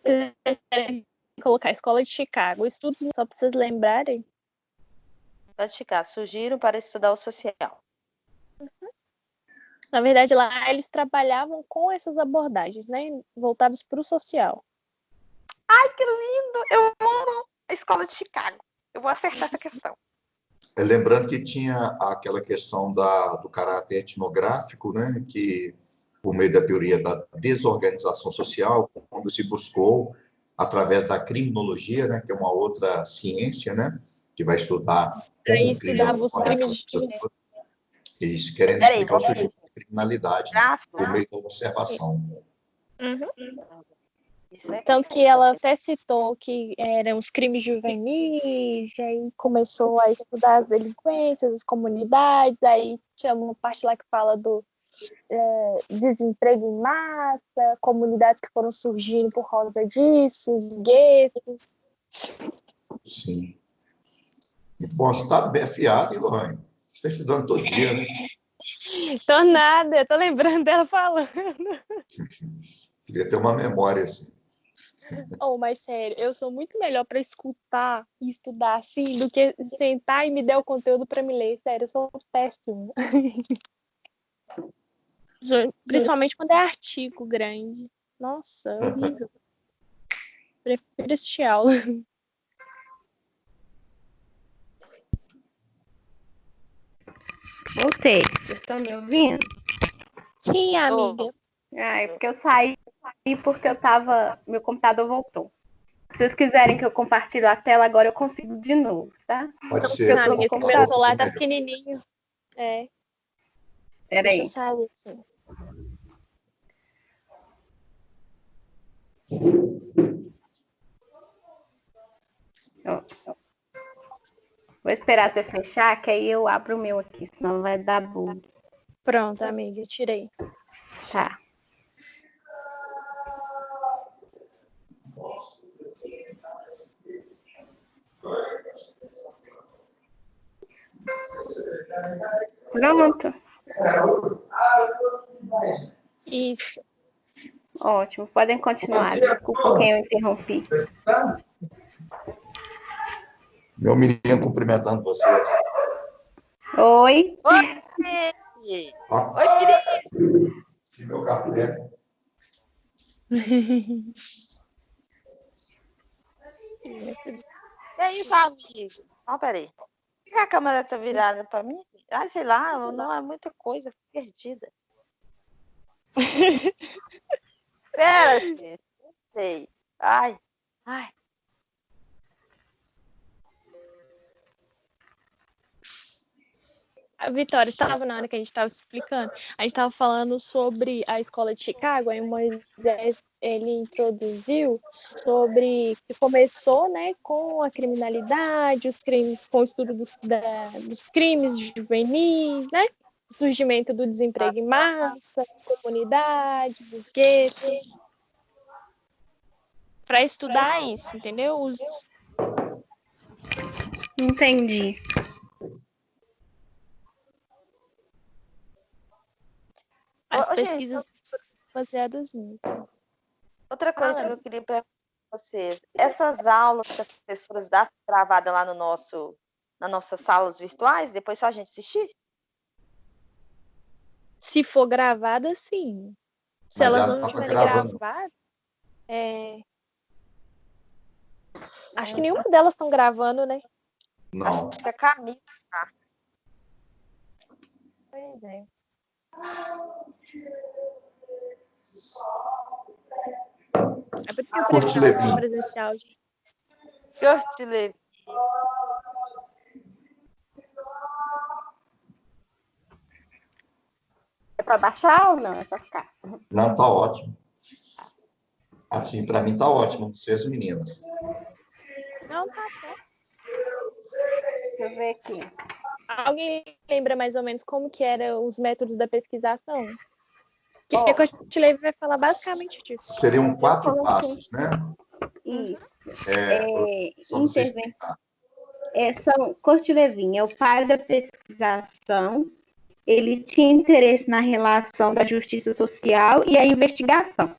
quiserem colocar a Escola de Chicago, estudos só para vocês lembrarem. Escola de Chicago, surgiram para estudar o social. Na verdade, lá eles trabalhavam com essas abordagens, né? Voltadas para o social. Ai, que lindo! Eu amo a Escola de Chicago. Eu vou acertar essa questão. Lembrando que tinha aquela questão do caráter etnográfico, né? Que, por meio da teoria da desorganização social, quando se buscou, através da criminologia, né? Que é uma outra ciência, né? Que vai estudar Aí estudava os crimes de... Isso, querendo explicar o surgimento da criminalidade, né? Por meio da observação. Tanto que ela até citou que eram os crimes juvenis, aí começou a estudar as delinquências, as comunidades, aí tinha uma parte lá que fala do desemprego em massa, comunidades que foram surgindo por causa disso, os guetos. Sim. E posso estar bem afiado, hein, Lohane? Você está estudando todo dia, né? Tô nada, tô lembrando dela falando. Queria ter uma memória assim. Oh, mas sério, eu sou muito melhor para escutar e estudar assim do que sentar e me dar o conteúdo para me ler. Sério, eu sou péssima. Principalmente quando é artigo grande. Nossa, é horrível. Prefiro assistir aula. Voltei. Vocês estão me ouvindo? Sim, amiga. É porque eu saí porque meu computador voltou. Se vocês quiserem que eu compartilhe a tela, agora eu consigo de novo, tá? Pode ser. Não, amiga, o meu celular tá pequenininho. Peraí. Deixa eu sair aqui. Vou esperar você fechar, que aí eu abro o meu aqui, senão vai dar bug. Pronto, amiga, tirei. Tá. Pronto. Isso. Ótimo, podem continuar. Desculpa quem eu interrompi. Meu menino cumprimentando vocês. Oi. Oi, querido. Esse meu café. E aí, amigo? Ó, peraí. Por que a câmera tá virada para mim? Ai, sei lá, não é muita coisa perdida. Pera, gente. Não sei. Ai. A Vitória estava na hora que a gente estava explicando. A gente estava falando sobre a escola de Chicago, aí o Moisés, ele introduziu sobre que começou, né, com a criminalidade, os crimes, com o estudo dos crimes juvenis, né, o surgimento do desemprego em massa, as comunidades, os guetos, para estudar isso, entendeu? Entendi. As pesquisas foram baseadas nisso. Outra coisa que eu queria perguntar para vocês. Essas aulas que as professoras dão gravada lá nas nossas salas virtuais, depois só a gente assistir? Se for gravada, sim. Se Mas elas ela não estava tiverem gravando. gravado, acho que nenhuma delas estão gravando, né? Não. Acho que a Camila tá. Pois é. É por isso que eu prefiro aula presencial, gente. Kurt Levi. É para baixar ou não? É para ficar? Não, tá ótimo. Assim, para mim tá ótimo, vocês meninas. Não, tá bom. Deixa eu ver aqui. Alguém lembra mais ou menos como que eram os métodos da pesquisação? Que a Kurt Levi vai falar basicamente disso. Seriam 4 passos, né? Isso. Kurt Lewin é o pai da pesquisação. Ele tinha interesse na relação da justiça social e a investigação.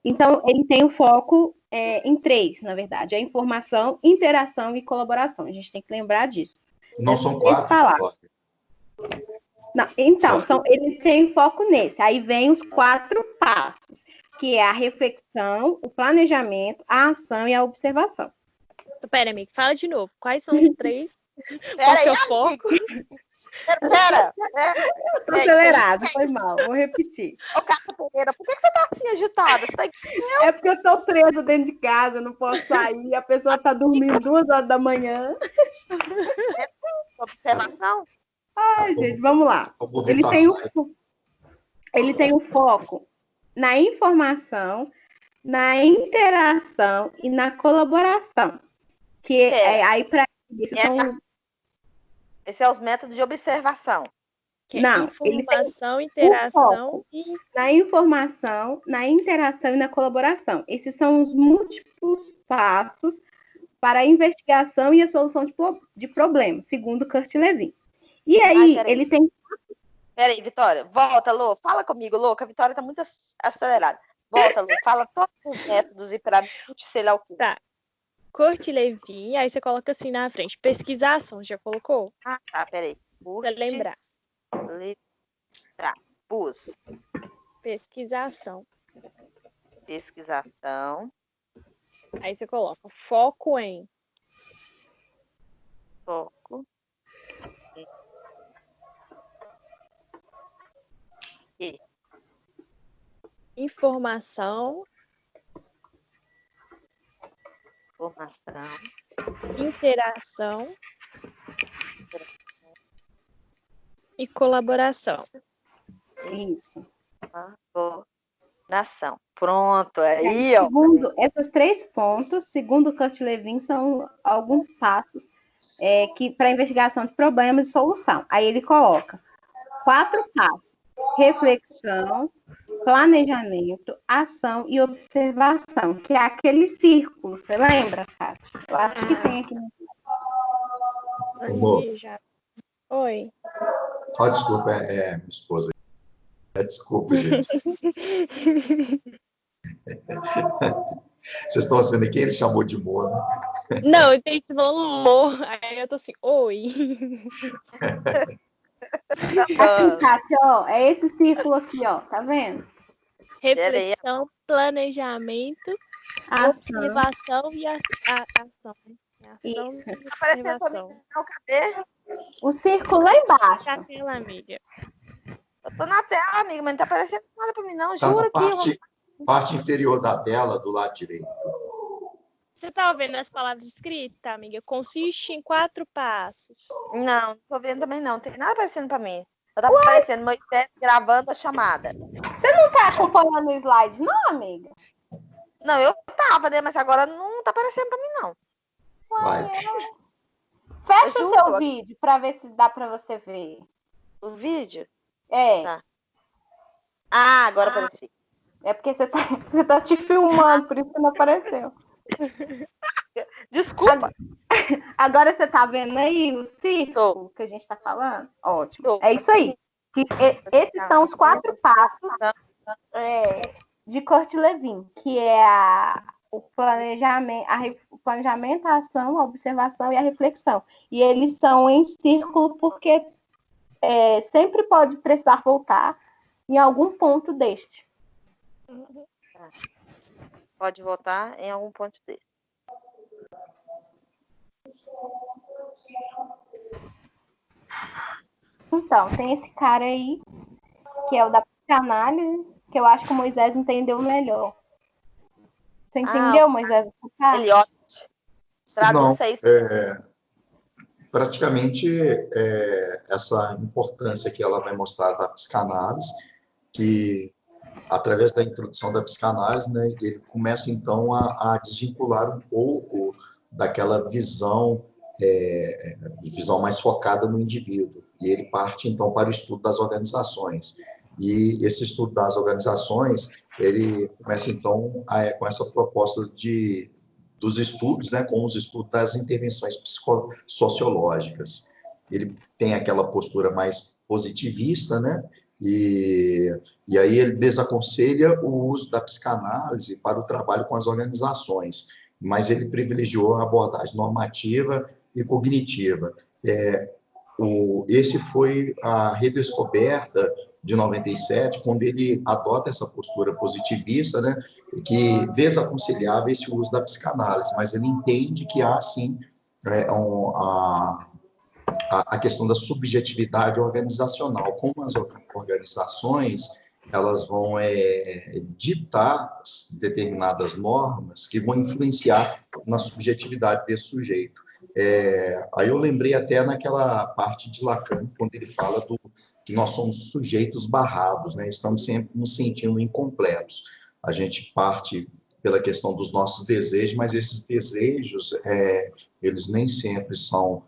Então, ele tem o foco em três, na verdade. É informação, interação e colaboração. A gente tem que lembrar disso. Não são quatro palavras. Não, então, ele tem foco nesse. Aí vem os 4 passos, que é a reflexão, o planejamento, a ação e a observação. Pera, amigo, fala de novo. Quais são os 3? Pera aí, Qual é o foco? Pera. Tô acelerada, foi mal. Vou repetir. Ô, Cátia Pereira, por que você tá assim agitada? Você tá... É porque eu tô presa dentro de casa, não posso sair. A pessoa tá dormindo 2 horas da manhã. Observação? Ai, gente, vamos lá. Ele tem o foco na informação, na interação e na colaboração. Que aí para isso são... Esse é os métodos de observação. Não, informação, interação e... Na informação, na interação e na colaboração. Esses são os múltiplos passos para a investigação e a solução de problemas, segundo Kurt Lewin. E aí, ele tem... Peraí, Vitória, volta, Lô, fala comigo, Lô, que a Vitória tá muito acelerada. Volta, Lô, fala todos os métodos e para sei lá o quê. Tá. Kurt Lewin, aí você coloca assim na frente. Pesquisação, já colocou? Ah, tá, peraí. Pra lembrar. Tá, pus. Pesquisação. Pesquisação. Aí você coloca foco em. Foco. E. Informação. Interação e colaboração. Isso. Colaboração. Pronto, aí, ó. Segundo esses 3 pontos, segundo Kurt Lewin, são alguns passos que para investigação de problemas e solução. Aí ele coloca 4 passos: reflexão, planejamento, ação e observação, que é aquele círculo, você lembra, Cátia? Eu acho que tem aqui. Oi. Desculpa, minha esposa. Desculpa, gente. Vocês estão sendo quem ele chamou de Mo, né? Não, eu tenho que falar Mo. Aí eu tô assim, oi. Aqui, Cátia, ó, é esse círculo aqui, ó, tá vendo? Reflexão, planejamento, observação e ação. Isso. Apareceu pra mim, não, cadê? O círculo lá embaixo. Tá tela, amiga. Eu tô na tela, amiga, mas não tá aparecendo nada pra mim, não. Tá Juro que... Parte inferior da tela, do lado direito. Você tá vendo as palavras escritas, amiga? Consiste em 4 passos. Não tô vendo também, não. Não tem nada aparecendo pra mim. Eu tava aparecendo Moisés gravando a chamada. Você não tá acompanhando o slide, não, amiga? Não, eu tava, né? Mas agora não tá aparecendo pra mim, não. Vai. Fecha o seu vídeo pra ver se dá pra você ver. O vídeo? É. Tá. Ah, agora apareceu. É porque você tá te filmando, por isso que não apareceu. Desculpa. Agora você tá vendo aí o círculo que a gente tá falando? Ótimo. É isso aí. Esses são os 4 passos de Kurt Lewin, que é o planejamento, a ação, a observação e a reflexão. E eles são em círculo porque sempre pode precisar voltar em algum ponto deste. Pode voltar em algum ponto desse. Então, tem esse cara aí, que é o da psicanálise, que eu acho que o Moisés entendeu melhor. Você entendeu, Moisés? Ele traduz aí. Praticamente essa importância que ela vai mostrar da psicanálise, que através da introdução da psicanálise, né, ele começa então a desvincular um pouco daquela visão mais focada no indivíduo, e ele parte então para o estudo das organizações. E esse estudo das organizações, ele começa então com essa proposta dos estudos, né, com os estudos das intervenções psicossociológicas. Ele tem aquela postura mais positivista, né, E aí ele desaconselha o uso da psicanálise para o trabalho com as organizações, mas ele privilegiou a abordagem normativa e cognitiva. Esse foi a redescoberta de 97, quando ele adota essa postura positivista, né, que desaconselhava esse uso da psicanálise, mas ele entende que há, sim, a questão da subjetividade organizacional, como as organizações elas vão ditar determinadas normas que vão influenciar na subjetividade desse sujeito. Aí eu lembrei até naquela parte de Lacan, quando ele fala que nós somos sujeitos barrados, né? Estamos sempre nos sentindo incompletos. A gente parte pela questão dos nossos desejos, mas esses desejos, eles nem sempre são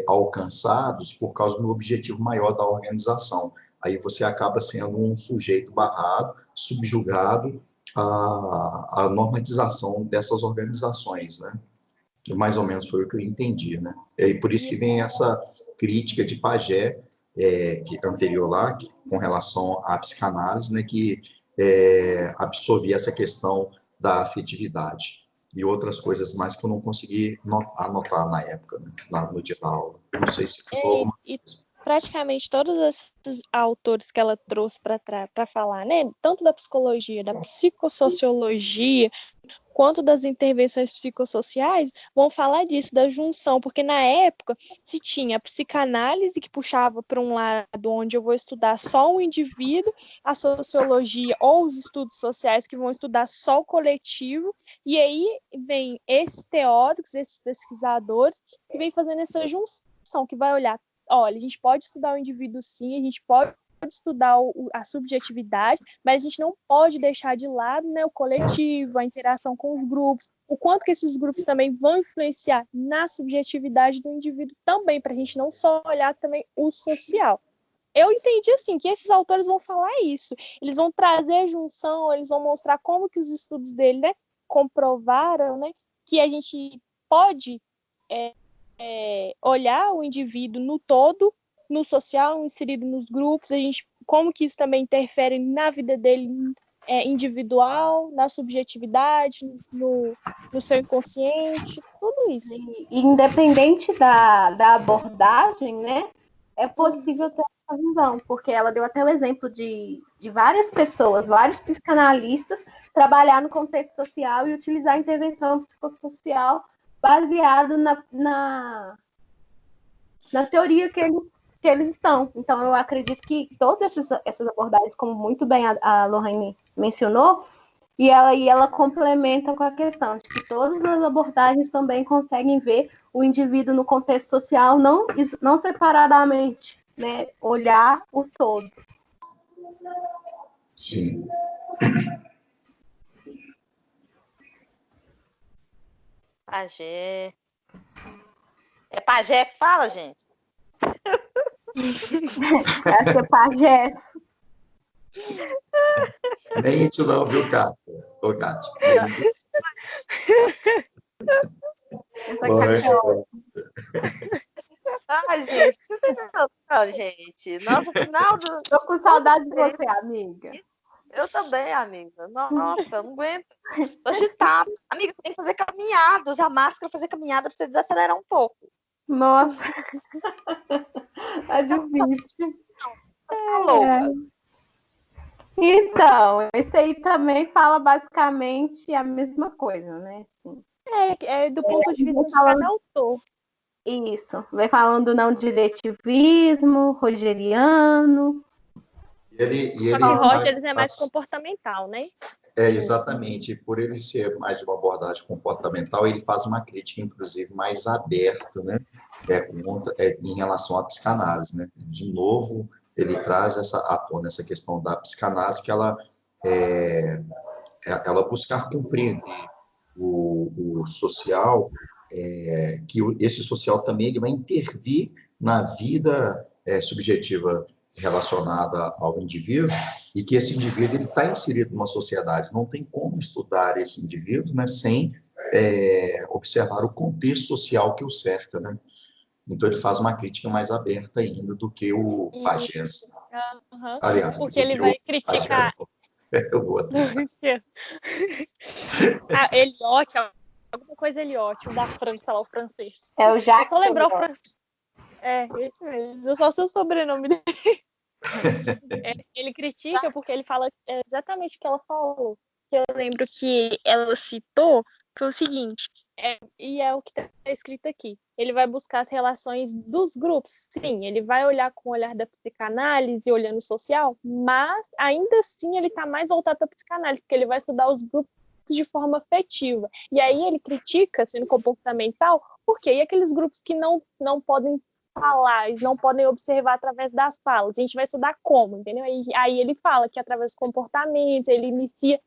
alcançados por causa do objetivo maior da organização. Aí você acaba sendo um sujeito barrado, subjugado à normatização dessas organizações, né? Que mais ou menos foi o que eu entendi, né? E por isso que vem essa crítica de Pagé, que anterior lá, com relação à psicanálise, né, que absorvia essa questão da afetividade e outras coisas mais que eu não consegui anotar na época, né, no dia da aula. Não sei se ficou alguma coisa. Praticamente todos esses autores que ela trouxe para falar, né, tanto da psicologia, da psicossociologia, quanto das intervenções psicossociais, vão falar disso, da junção, porque na época se tinha a psicanálise que puxava para um lado onde eu vou estudar só o indivíduo, a sociologia ou os estudos sociais que vão estudar só o coletivo, e aí vem esses teóricos, esses pesquisadores que vêm fazendo essa junção, que vai olhar, olha, a gente pode estudar o indivíduo sim, a gente pode estudar a subjetividade, mas a gente não pode deixar de lado, né, o coletivo, a interação com os grupos, o quanto que esses grupos também vão influenciar na subjetividade do indivíduo também, para a gente não só olhar também o social. Eu entendi assim, que esses autores vão falar isso, eles vão trazer a junção, eles vão mostrar como que os estudos dele, né, comprovaram, né, que a gente pode olhar o indivíduo no todo, no social, inserido nos grupos, a gente, como que isso também interfere na vida dele individual, na subjetividade, no seu inconsciente, tudo isso. E, independente da abordagem, né, é possível ter essa visão, porque ela deu até o exemplo de várias pessoas, vários psicanalistas, trabalhar no contexto social e utilizar a intervenção psicossocial baseado na teoria que eles estão. Então, eu acredito que todas essas abordagens, como muito bem a Lorraine mencionou, e ela complementa com a questão de que todas as abordagens também conseguem ver o indivíduo no contexto social, não separadamente, né? Olhar o todo. Sim. Pagé. É Pagé que fala, gente? Essa é Pagé. Nem isso não, viu, Cátia? Ô, Cátia. Ai, gente, vocês não, gente. Nossa, no final do... Tô com saudade de você, amiga. Eu também, amiga. Nossa, eu não aguento. Tô agitada. Amiga, você tem que fazer caminhada, usar máscara, fazer caminhada pra você desacelerar um pouco. Nossa. Tá difícil. Tá louca. Então, esse aí também fala basicamente a mesma coisa, né? Assim, do ponto de vista de cada autor. Isso. Vai falando não diretivismo, rogeriano. Só que Rogers é mais comportamental, né? Exatamente. Por ele ser mais de uma abordagem comportamental, ele faz uma crítica, inclusive, mais aberta, né? Em relação à psicanálise, né? De novo, ele traz à tona essa questão da psicanálise, que ela buscar compreender o social, que esse social também ele vai intervir na vida subjetiva relacionada ao indivíduo, e que esse indivíduo está inserido numa sociedade. Não tem como estudar esse indivíduo, né, sem observar o contexto social que o cerca, né? Então ele faz uma crítica mais aberta ainda do que o Pagés. Aham. Aliás, Porque ele vai criticar. O outro. Eliot, alguma coisa Eliot, o da França lá, o francês. É o Eu Jacques só lembrar o Eliot. francês. Esse mesmo. Eu só sei o sobrenome dele. Ele critica porque ele fala exatamente o que ela falou. Que eu lembro que ela citou foi o seguinte, e é o que está escrito aqui. Ele vai buscar as relações dos grupos. Sim, ele vai olhar com o olhar da psicanálise, olhando o social, mas ainda assim ele está mais voltado para a psicanálise, porque ele vai estudar os grupos de forma afetiva. E aí ele critica, sendo comportamental, porque e aqueles grupos que não podem falar, eles não podem observar através das falas. A gente vai estudar como, entendeu? Aí ele fala que através dos comportamentos, ele inicia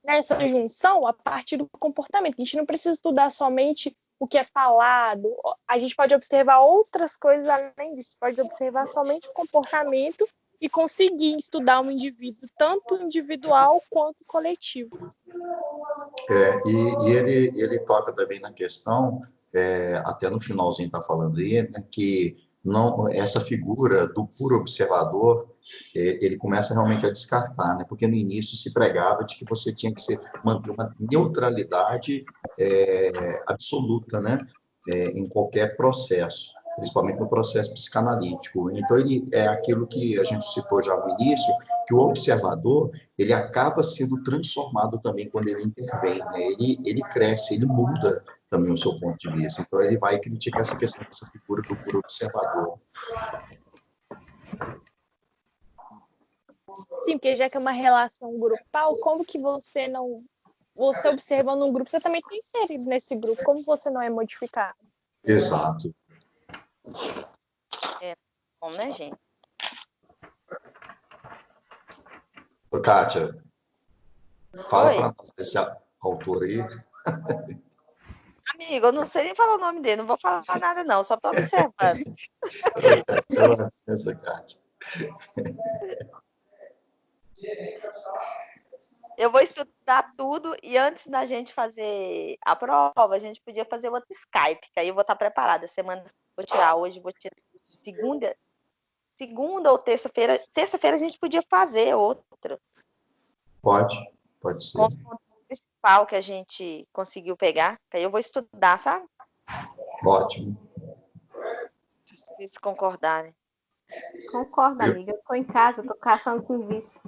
essa junção a partir do comportamento. A gente não precisa estudar somente o que é falado, a gente pode observar outras coisas além disso, pode observar somente o comportamento e conseguir estudar um indivíduo, tanto individual quanto coletivo. E ele toca também na questão, até no finalzinho está falando aí, né, que não, essa figura do puro observador, ele começa realmente a descartar, né, porque no início se pregava de que você tinha que manter uma neutralidade absoluta, né, em qualquer processo, principalmente no processo psicanalítico. Então, ele é aquilo que a gente citou já no início, que o observador, ele acaba sendo transformado também quando ele intervém, né? Ele cresce, ele muda também o seu ponto de vista. Então, ele vai criticar essa questão dessa figura do puro observador. Sim, porque já que é uma relação grupal, como que você não... Você observando um grupo, você também está inserido nesse grupo. Como você não é modificado? Exato. Bom, né, gente? Ô, Kátia, fala para nós desse autor aí. Amigo, eu não sei nem falar o nome dele, não vou falar nada não, só estou observando. Essa Kátia. Eu vou estudar tudo e antes da gente fazer a prova, a gente podia fazer outro Skype, que aí eu vou estar preparada. Semana vou tirar hoje, vou tirar segunda ou terça-feira. Terça-feira a gente podia fazer outro. Pode ser. Com o principal que a gente conseguiu pegar, que aí eu vou estudar, sabe? Ótimo. Se vocês concordarem. Concordo, amiga. Eu estou em casa, estou caçando serviço.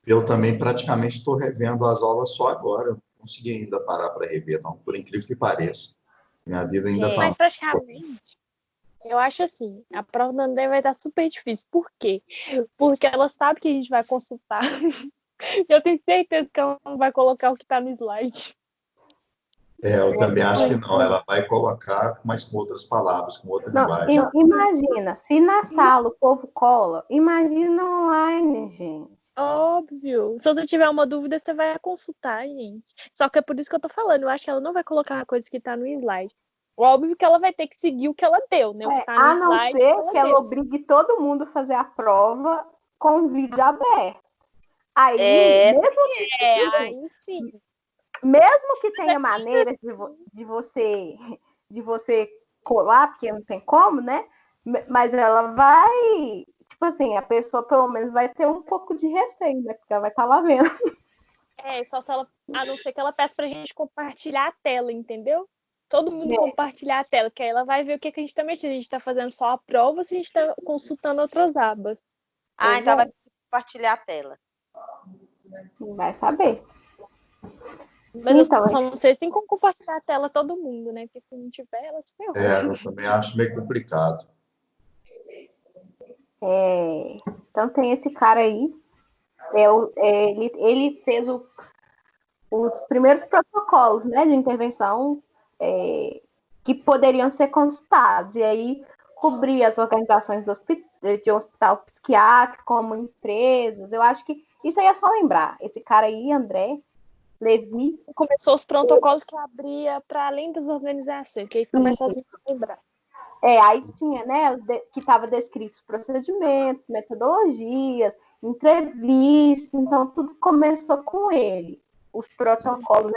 Eu também praticamente estou revendo as aulas só agora. Eu não consegui ainda parar para rever, não, por incrível que pareça. Minha vida ainda está... Mas praticamente, eu acho assim, a prova da André vai estar super difícil. Por quê? Porque ela sabe que a gente vai consultar. Eu tenho certeza que ela não vai colocar o que está no slide. Eu também acho que não. Ela vai colocar, mas com outras palavras, com outra linguagem. Imagina, se na sala o povo cola, imagina online, gente. Óbvio. Se você tiver uma dúvida, você vai consultar, gente. Só que é por isso que eu tô falando. Eu acho que ela não vai colocar a coisa que tá no slide. Óbvio que ela vai ter que seguir o que ela deu, né? O que tá no A não slide, ser que ela obrigue todo mundo a fazer a prova com o vídeo aberto. Aí, aí sim. Mesmo que tenha maneiras de você colar, porque não tem como, né? Mas ela vai, tipo assim, a pessoa pelo menos vai ter um pouco de receio, né? Porque ela vai estar lá vendo. Só se ela, a não ser que ela peça pra gente compartilhar a tela, entendeu? Todo mundo compartilhar a tela, que aí ela vai ver o que a gente tá mexendo. Se a gente tá fazendo só a prova ou se a gente tá consultando outras abas. Então vai compartilhar a tela. Vai saber. Mas então, eu só não sei se tem como compartilhar a tela todo mundo, né? Porque se não tiver, ela se ferrou. Eu também acho meio complicado. Então tem esse cara aí. Ele fez os primeiros protocolos, né, de intervenção que poderiam ser consultados. E aí cobrir as organizações de um hospital psiquiátrico como empresas. Eu acho que isso aí é só lembrar. Esse cara aí, André Levi, começou os protocolos que abria para além das organizações, que aí fica mais fácil de lembrar. Aí tinha, né, que estava descritos procedimentos, metodologias, entrevistas, então tudo começou com ele, os protocolos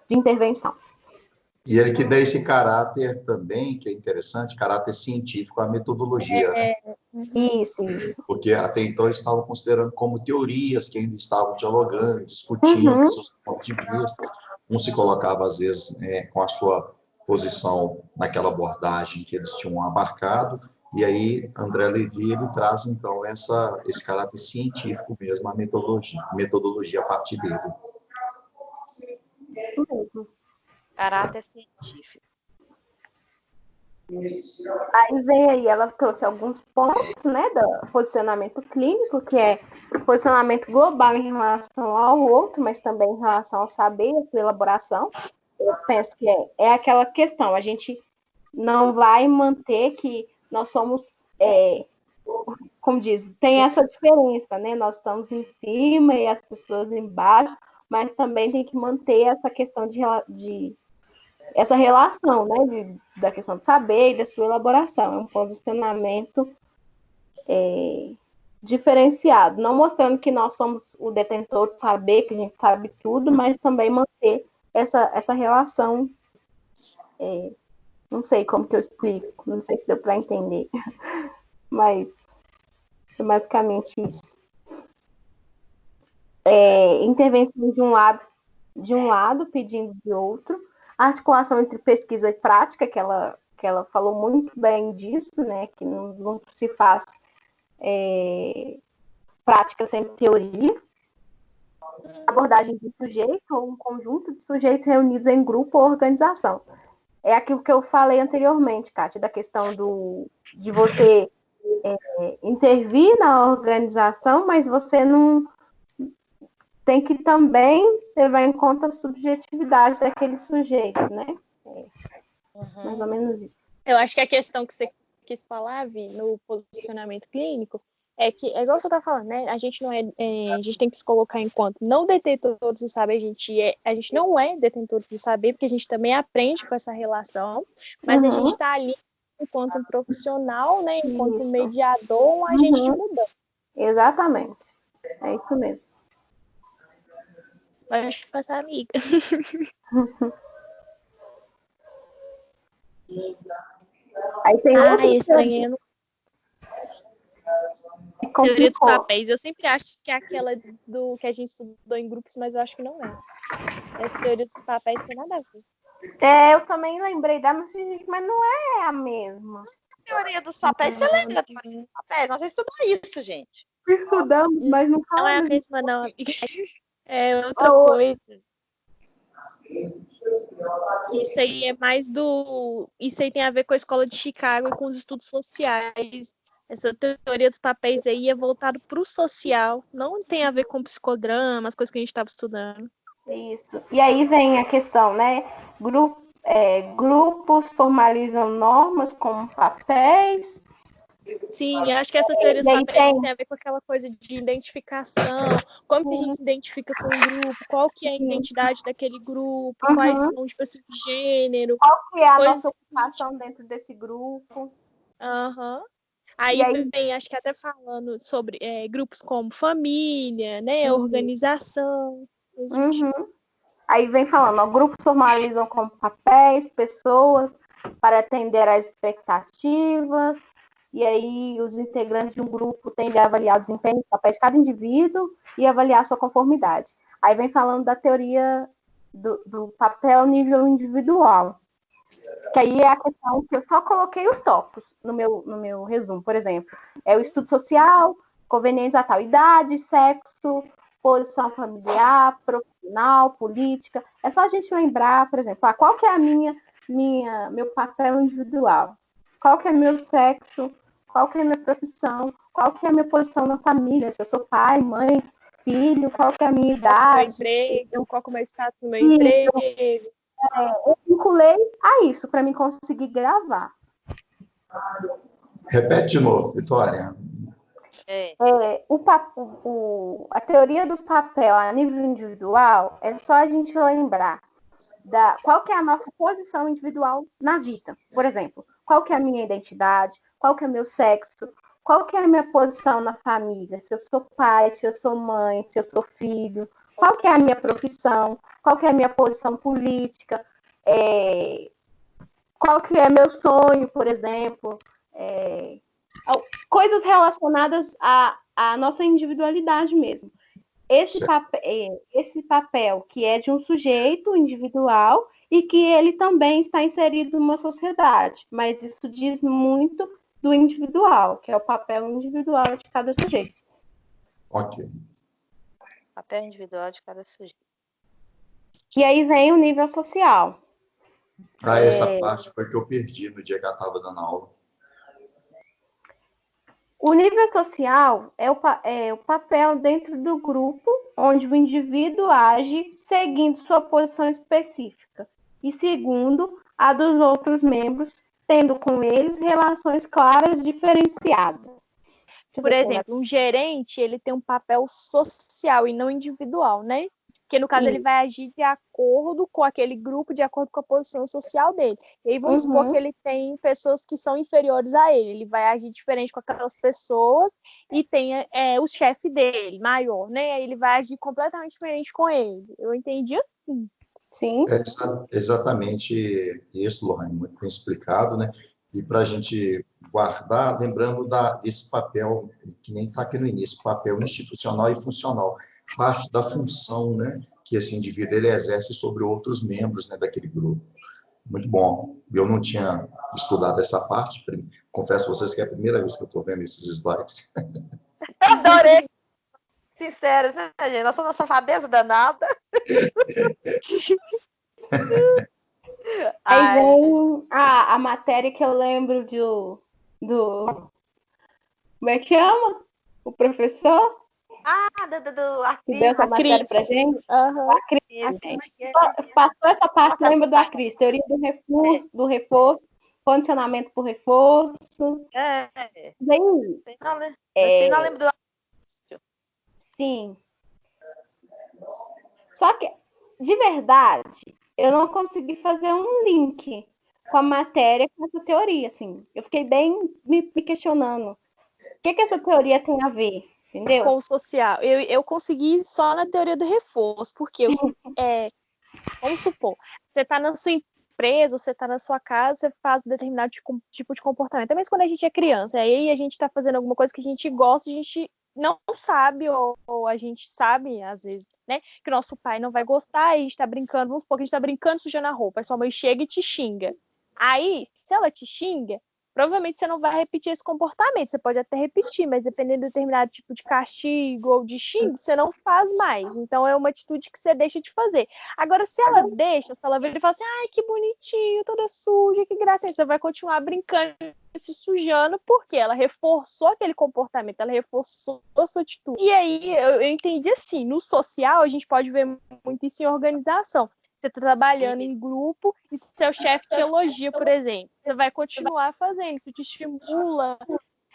de intervenção. E ele que dá esse caráter também, que é interessante, caráter científico à metodologia, né? Isso. Porque até então eles estavam considerando como teorias que ainda estavam dialogando, discutindo seus pontos de vista. Um se colocava, às vezes, com a sua posição naquela abordagem que eles tinham abarcado, e aí André Levy ele traz, então, esse caráter científico mesmo, a metodologia a partir dele. Caráter científico. Aí vem aí, ela trouxe alguns pontos, né, do posicionamento clínico, que é o posicionamento global em relação ao outro, mas também em relação ao saber, a sua elaboração. Eu penso que é aquela questão, a gente não vai manter que nós somos, como diz, tem essa diferença, né, nós estamos em cima e as pessoas embaixo, mas também tem que manter essa questão de essa relação, né, da questão de saber e da sua elaboração. É um posicionamento diferenciado, não mostrando que nós somos o detentor de saber, que a gente sabe tudo, mas também manter essa relação. Não sei como que eu explico, não sei se deu para entender, mas é basicamente isso. Intervenção de um lado, pedindo de outro, a articulação entre pesquisa e prática, que ela falou muito bem disso, né, que não se faz prática sem teoria, abordagem de sujeito ou um conjunto de sujeitos reunidos em grupo ou organização. É aquilo que eu falei anteriormente, Kátia, da questão de você intervir na organização, mais você tem que também levar em conta a subjetividade daquele sujeito, né? Mais ou menos isso. Eu acho que a questão que você quis falar, Vi, no posicionamento clínico, é que, é igual você tá falando, né? A gente não a gente tem que se colocar enquanto não detentores do saber, a gente não é detentor do saber, porque a gente também aprende com essa relação, mas a gente está ali enquanto um profissional, né? Enquanto um mediador, um agente de mudança. Exatamente. É isso mesmo. Pode passar, amiga. Aí tem estranhando. Teoria dos papéis. Eu sempre acho que é aquela do que a gente estudou em grupos, mas eu acho que não é. Essa teoria dos papéis tem nada a ver. Eu também lembrei da, mas não é a mesma. Teoria dos papéis, você lembra da teoria dos papéis? Nós estudamos isso, gente. Estudamos, mas não falamos. Não é a mesma, não, amiga. É outra coisa. Isso aí é mais Isso aí tem a ver com a escola de Chicago e com os estudos sociais. Essa teoria dos papéis aí é voltado para o social. Não tem a ver com psicodrama, as coisas que a gente estava estudando. Isso. E aí vem a questão, né? Grupos formalizam normas como papéis. Sim, acho que essa teoria dos papéis tem a ver com aquela coisa de identificação, como que a gente se identifica com um grupo, qual que é a identidade daquele grupo, quais são, tipo assim, o gênero. Qual que é a nossa ocupação dentro desse grupo. Aí vem, acho que até falando sobre grupos como família, né, organização. Aí vem falando, grupos formalizam como papéis, pessoas, para atender às expectativas. E aí os integrantes de um grupo tendem a avaliar o desempenho e papéis de cada indivíduo e avaliar sua conformidade. Aí vem falando da teoria do papel nível individual, que aí é a questão que eu só coloquei os tópicos no meu resumo. Por exemplo, é o estudo social, conveniência a tal idade, sexo, posição familiar, profissional, política. É só a gente lembrar, por exemplo, qual que é meu papel individual, qual que é meu sexo, qual que é a minha profissão, qual que é a minha posição na família, se eu sou pai, mãe, filho, qual que é a minha idade. Qual que é o meu status no meu emprego. Eu vinculei a isso, para mim conseguir gravar. Repete de novo, Vitória. A teoria do papel a nível individual é só a gente lembrar qual que é a nossa posição individual na vida. Por exemplo, qual que é a minha identidade, qual que é o meu sexo, qual que é a minha posição na família, se eu sou pai, se eu sou mãe, se eu sou filho, qual que é a minha profissão, qual que é a minha posição política, qual que é meu sonho, por exemplo, coisas relacionadas à nossa individualidade mesmo. Esse papel que é de um sujeito individual e que ele também está inserido numa sociedade, mas isso diz muito do individual, que é o papel individual de cada sujeito. Ok. Papel individual de cada sujeito. E aí vem o nível social. Essa parte foi que eu perdi no dia que eu estava dando aula. O nível social é o papel dentro do grupo onde o indivíduo age seguindo sua posição específica e segundo a dos outros membros, tendo com eles relações claras diferenciadas. Por exemplo, um gerente, ele tem um papel social e não individual, né? Porque, no caso, ele vai agir de acordo com aquele grupo, de acordo com a posição social dele. E aí, vamos supor que ele tem pessoas que são inferiores a ele. Ele vai agir diferente com aquelas pessoas e tem o chefe dele, maior, né? Aí ele vai agir completamente diferente com ele. Eu entendi assim. Sim. Exatamente isso, Lohane, muito bem explicado, né? E para a gente guardar, lembrando desse papel, que nem está aqui no início, papel institucional e funcional, parte da função, né, que esse indivíduo ele exerce sobre outros membros, né, daquele grupo. Muito bom. Eu não tinha estudado essa parte, confesso a vocês que é a primeira vez que eu estou vendo esses slides. Adorei! Sinceros, né, gente? Nós somos safadeza danada. Aí vem a matéria que eu lembro do... Como é que chama? O professor? Do que deu essa matéria pra gente? A Cris. Passou essa parte, lembra da Cris? Teoria do reforço, condicionamento por reforço. Bem, não lembro do... Sim. Só que, de verdade, eu não consegui fazer um link com a matéria, com essa teoria, assim. Eu fiquei bem me questionando. O que essa teoria tem a ver? Entendeu? Com o social. Eu consegui só na teoria do reforço, porque vamos supor, você está na sua empresa, você está na sua casa, você faz um determinado tipo de comportamento. Até mesmo quando a gente é criança, aí a gente está fazendo alguma coisa que a gente gosta, a gente não sabe, ou a gente sabe, às vezes, né, que o nosso pai não vai gostar, e a gente está brincando, vamos supor que a gente está brincando sujando a roupa, aí sua mãe chega e te xinga. Aí, se ela te xinga, provavelmente você não vai repetir esse comportamento. Você pode até repetir, mas dependendo de determinado tipo de castigo ou de xingo, você não faz mais. Então, é uma atitude que você deixa de fazer. Agora, se ela deixa, se ela vira e fala assim, ai, que bonitinho, toda suja, que gracinha, você vai continuar brincando, se sujando, porque ela reforçou aquele comportamento, ela reforçou a sua atitude. E aí, eu entendi assim, no social, a gente pode ver muito isso em organização. Você está trabalhando em grupo e seu chefe te elogia, por exemplo. Você vai continuar fazendo, isso te estimula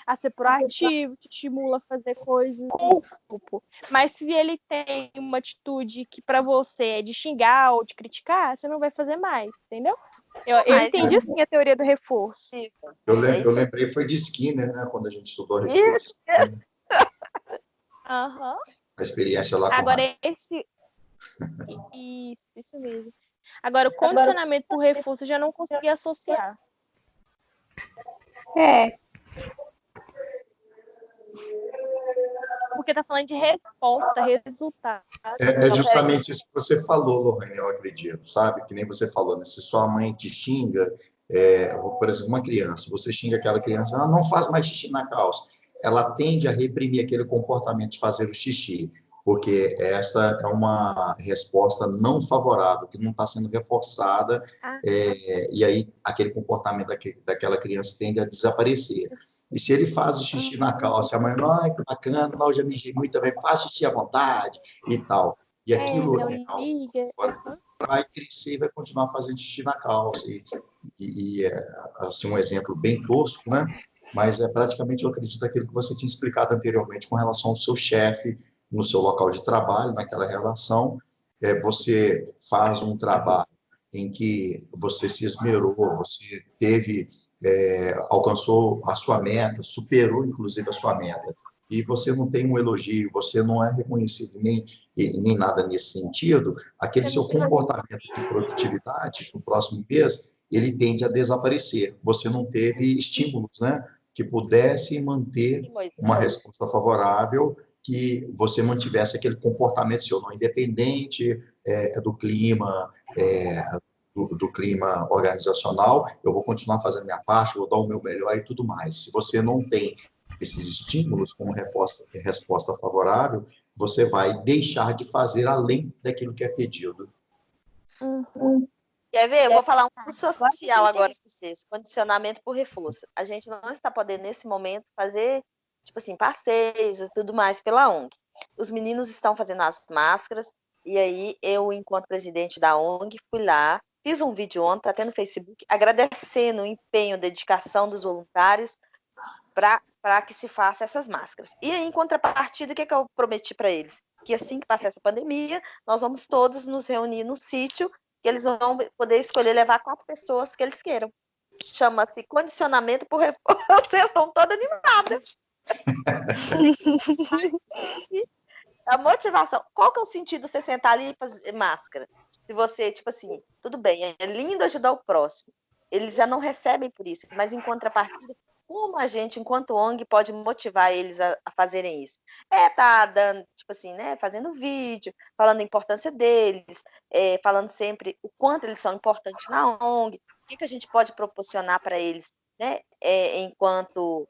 a ser proativo, te estimula a fazer coisas com o grupo. Mas se ele tem uma atitude que para você é de xingar ou de criticar, você não vai fazer mais, entendeu? Eu entendi assim a teoria do reforço. Eu lembrei, foi de Skinner, né, quando a gente estudou a respeito de Skinner. A experiência lá com agora esse... Isso mesmo. Agora, o condicionamento por reforço eu já não consegui associar. Porque tá falando de resposta, resultado. É justamente isso que você falou, Lohane, eu acredito, sabe? Que nem você falou, né? Se sua mãe te xinga, por exemplo, uma criança, você xinga aquela criança, ela não faz mais xixi na calça. Ela tende a reprimir aquele comportamento de fazer o xixi, porque essa é uma resposta não favorável, que não está sendo reforçada, e aí aquele comportamento daquela criança tende a desaparecer. E se ele faz o xixi na calça, a mãe, ai, que bacana, eu já mijei muito também, faz xixi à vontade e tal. E aquilo vai crescer e vai continuar fazendo xixi na calça. E assim, um exemplo bem tosco, né? Mas praticamente, eu acredito, aquilo que você tinha explicado anteriormente com relação ao seu chefe, no seu local de trabalho, naquela relação, você faz um trabalho em que você se esmerou, você teve, alcançou a sua meta, superou, inclusive, a sua meta. e você não tem um elogio, você não é reconhecido nem nada nesse sentido, aquele seu comportamento de produtividade no próximo mês, ele tende a desaparecer. Você não teve estímulos, né, que pudesse manter uma resposta favorável, que você mantivesse aquele comportamento seu, não independente do clima, do clima organizacional, eu vou continuar fazendo minha parte, vou dar o meu melhor e tudo mais. Se você não tem esses estímulos como resposta favorável, você vai deixar de fazer além daquilo que é pedido. Quer ver? Eu vou falar um social agora para vocês. Condicionamento por reforço. A gente não está podendo, nesse momento, fazer, tipo assim, passeios e tudo mais pela ONG. Os meninos estão fazendo as máscaras, e aí eu, enquanto presidente da ONG, fui lá, fiz um vídeo ontem, até no Facebook, agradecendo o empenho, a dedicação dos voluntários para que se faça essas máscaras. E aí, em contrapartida, o que eu prometi para eles? Que assim que passar essa pandemia, nós vamos todos nos reunir no sítio, que eles vão poder escolher levar 4 pessoas que eles queiram. Chama-se condicionamento por reforço. Vocês estão todas animadas. A motivação. Qual que é o sentido de você sentar ali e fazer máscara? Se você, tipo assim, tudo bem, é lindo ajudar o próximo. Eles já não recebem por isso, mas em contrapartida, como a gente, enquanto ONG, pode motivar eles a fazerem isso? Tá dando, tipo assim, né, fazendo vídeo, falando a importância deles, falando sempre o quanto eles são importantes na ONG, o que a gente pode proporcionar para eles, né, enquanto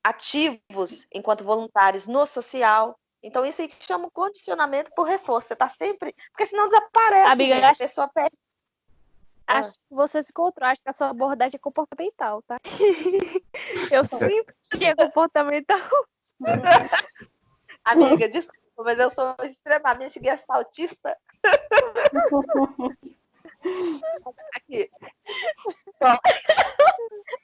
ativos, enquanto voluntários no social. Então, isso aí que chama condicionamento por reforço. Você está sempre... Porque senão desaparece, Amiga, gente. A pessoa perde. Acho que você se encontrou, acho que a sua abordagem é comportamental, tá? Eu sinto que é comportamental. Amiga, desculpa, mas eu sou extremamente gestaltista. Aqui. Bom,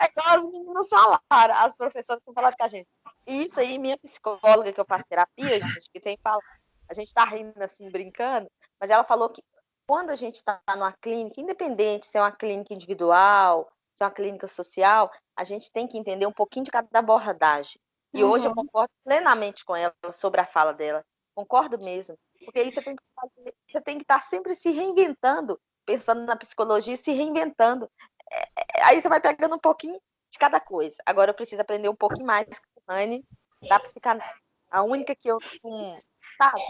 é igual os meninos falaram, as professoras que falaram com a gente. E isso aí, minha psicóloga, que eu faço terapia, gente, que tem falado, a gente tá rindo assim, brincando, mas ela falou que quando a gente está numa clínica, independente se é uma clínica individual, se é uma clínica social, a gente tem que entender um pouquinho de cada abordagem. E hoje eu concordo plenamente com ela sobre a fala dela. Concordo mesmo. Porque aí você tem que estar sempre se reinventando, pensando na psicologia e se reinventando. Aí você vai pegando um pouquinho de cada coisa. Agora eu preciso aprender um pouquinho mais com a Anne da psicanálise. A única que eu sabe?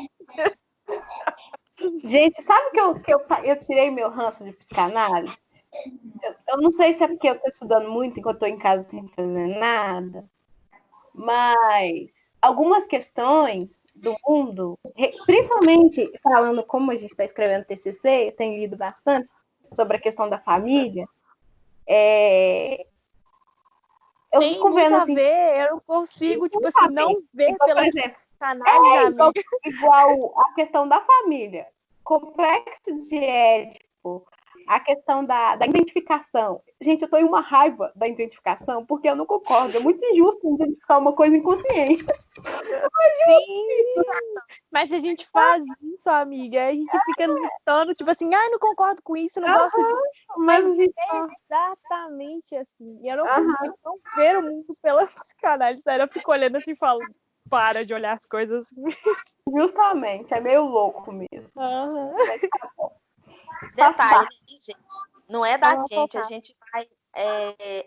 Gente, sabe que eu tirei meu ranço de psicanálise? Eu não sei se é porque eu estou estudando muito enquanto estou em casa sem fazer nada, mas algumas questões do mundo, principalmente falando como a gente está escrevendo TCC, eu tenho lido bastante sobre a questão da família, eu tem fico muito vendo a assim, ver, eu não consigo, tipo assim, não ver pela psicanálise, amiga. Igual a questão da família, complexo de ético, a questão da identificação. Gente, eu tô em uma raiva da identificação, porque eu não concordo. É muito injusto identificar uma coisa inconsciente. Sim, mas a gente faz isso, amiga. A gente fica lutando, tipo assim, não concordo com isso, não gosto disso. Mas é exatamente assim. E eu não consigo não ver o mundo pela psicanálise. Sério, eu fico olhando assim e falo, para de olhar as coisas assim. Justamente, é meio louco mesmo. Detalhe, gente, não é da gente, a gente vai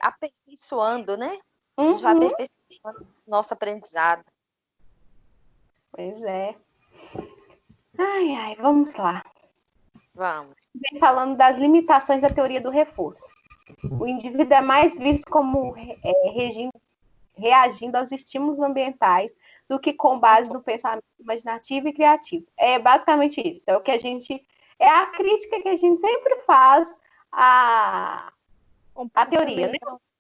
aperfeiçoando, né? A gente vai aperfeiçoando nosso aprendizado. Pois é. Ai, vamos lá. Vamos. Vem falando das limitações da teoria do reforço. O indivíduo é mais visto como reagindo aos estímulos ambientais do que com base no pensamento imaginativo e criativo. É basicamente isso. É o que a gente... É a crítica que a gente sempre faz à teoria, né?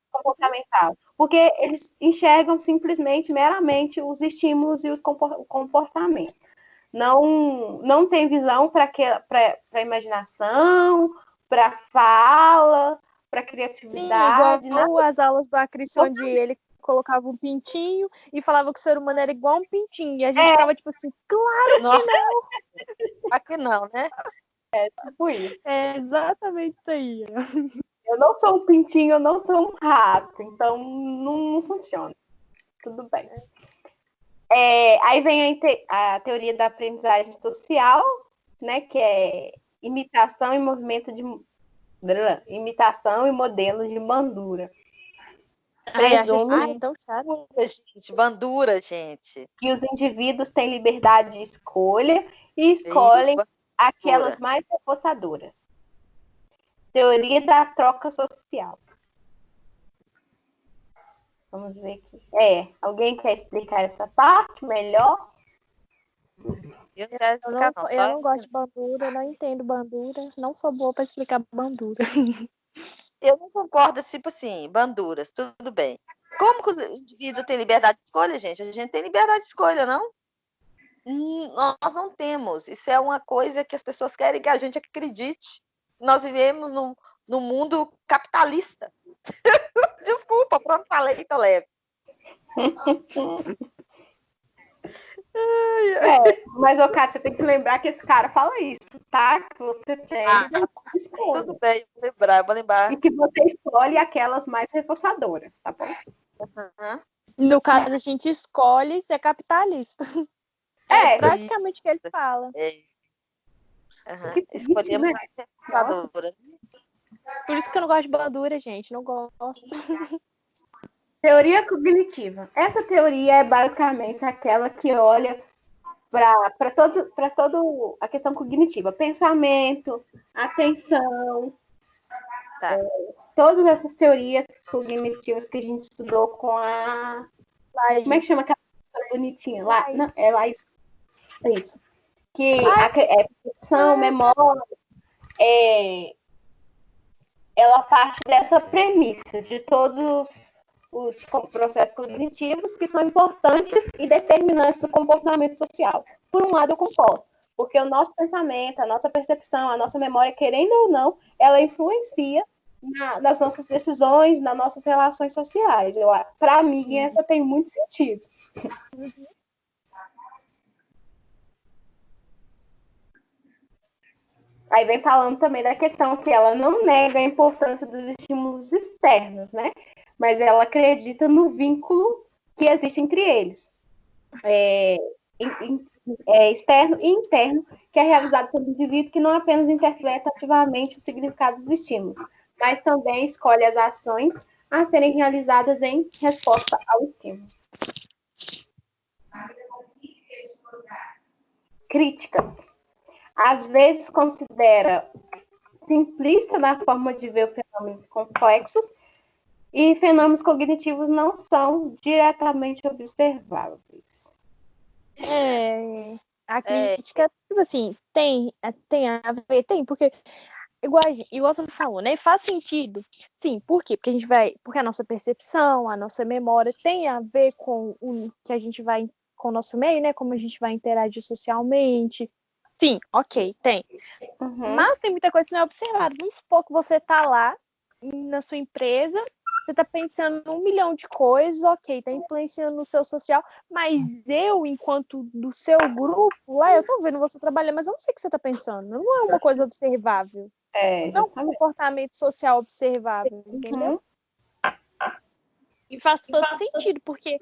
Comportamental. Porque eles enxergam simplesmente, meramente, os estímulos e o comportamento. Não tem visão para a imaginação, para a fala, para a criatividade. Sim, igual as aulas do Acris, onde ele colocava um pintinho e falava que o ser humano era igual um pintinho. E a gente ficava tipo assim, claro que não! Aqui não, né? É tipo isso. É exatamente isso aí. Eu não sou um pintinho, eu não sou um rato, então não funciona. Tudo bem. Aí vem a teoria da aprendizagem social, né, que é imitação e modelo de Bandura. Presume tão chato. Bandura, gente. Que os indivíduos têm liberdade de escolha e escolhem aquelas mais reforçadoras. Teoria da troca social. Vamos ver aqui. Alguém quer explicar essa parte melhor? Eu não quero explicar, não. Eu não gosto de Bandura, não entendo Bandura, não sou boa para explicar Bandura. Eu não concordo, tipo assim, banduras, tudo bem. Como que o indivíduo tem liberdade de escolha, gente? A gente tem liberdade de escolha, não? Nós não temos. Isso é uma coisa que as pessoas querem que a gente acredite. Nós vivemos num mundo capitalista. Desculpa, pronto, falei, tô leve. Mas, Cátia, você tem que lembrar que esse cara fala isso, tá? Que você tem escolha. Tudo bem, eu vou lembrar. E que você escolhe aquelas mais reforçadoras, tá bom? No caso, a gente escolhe ser capitalista. É praticamente o que ele fala. Escolhemos ser reforçadoras. Por isso que eu não gosto de Bandura, gente. Não gosto. Teoria cognitiva. Essa teoria é basicamente aquela que olha para toda a questão cognitiva. Pensamento, atenção. Todas essas teorias cognitivas que a gente estudou com a... Laís. Como é que chama aquela bonitinha? Não, é Laís. Isso. Que a percepção, memória, ela parte dessa premissa de todos os processos cognitivos que são importantes e determinantes do comportamento social. Por um lado, eu concordo, porque o nosso pensamento, a nossa percepção, a nossa memória, querendo ou não, ela influencia nas nossas decisões, nas nossas relações sociais. Para mim, essa tem muito sentido. Aí vem falando também da questão que ela não nega a importância dos estímulos externos, né? Mas ela acredita no vínculo que existe entre eles. Externo e interno, que é realizado pelo indivíduo que não apenas interpreta ativamente o significado dos estímulos, mas também escolhe as ações a serem realizadas em resposta ao estímulo. Críticas. Às vezes considera simplista na forma de ver fenômenos complexos e fenômenos cognitivos não são diretamente observáveis. A crítica, tipo assim, tem a ver, porque igual você falou, né? Faz sentido. Sim, por quê? Porque a nossa percepção, a nossa memória tem a ver com o que a gente vai, com o nosso meio, né? Como a gente vai interagir socialmente. Sim, ok, tem. Mas tem muita coisa que não é observada. Vamos supor que você tá lá na sua empresa, você tá pensando 1 milhão de coisas, ok, tá influenciando no seu social, mas eu, enquanto do seu grupo, lá eu tô vendo você trabalhar, mas eu não sei o que você tá pensando. Não é uma coisa observável. Não é um comportamento social observável, entendeu? E faz todo sentido, porque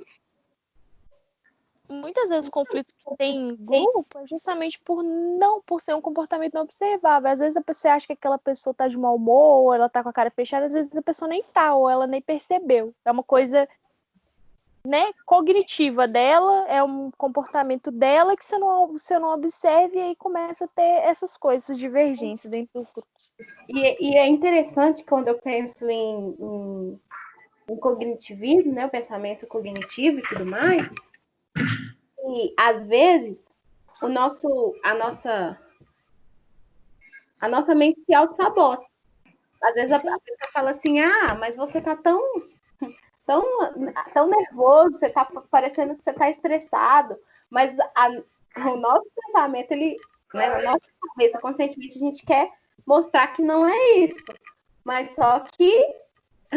muitas vezes os conflitos que tem em grupo é justamente por ser um comportamento não observável. Às vezes a pessoa acha que aquela pessoa tá de mau humor, ou ela tá com a cara fechada, às vezes a pessoa nem tá, ou ela nem percebeu. É uma coisa, né, cognitiva dela, é um comportamento dela que você não observa, e aí começa a ter essas coisas, essas divergências dentro dos grupos. E é interessante quando eu penso em cognitivismo, né, o pensamento cognitivo e tudo mais. E às vezes a nossa mente se auto-sabota. Às vezes a pessoa fala assim: mas você tá tão nervoso, você tá parecendo que você tá estressado, mas o nosso pensamento, ele, né, na nossa cabeça, conscientemente, a gente quer mostrar que não é isso. Mas só que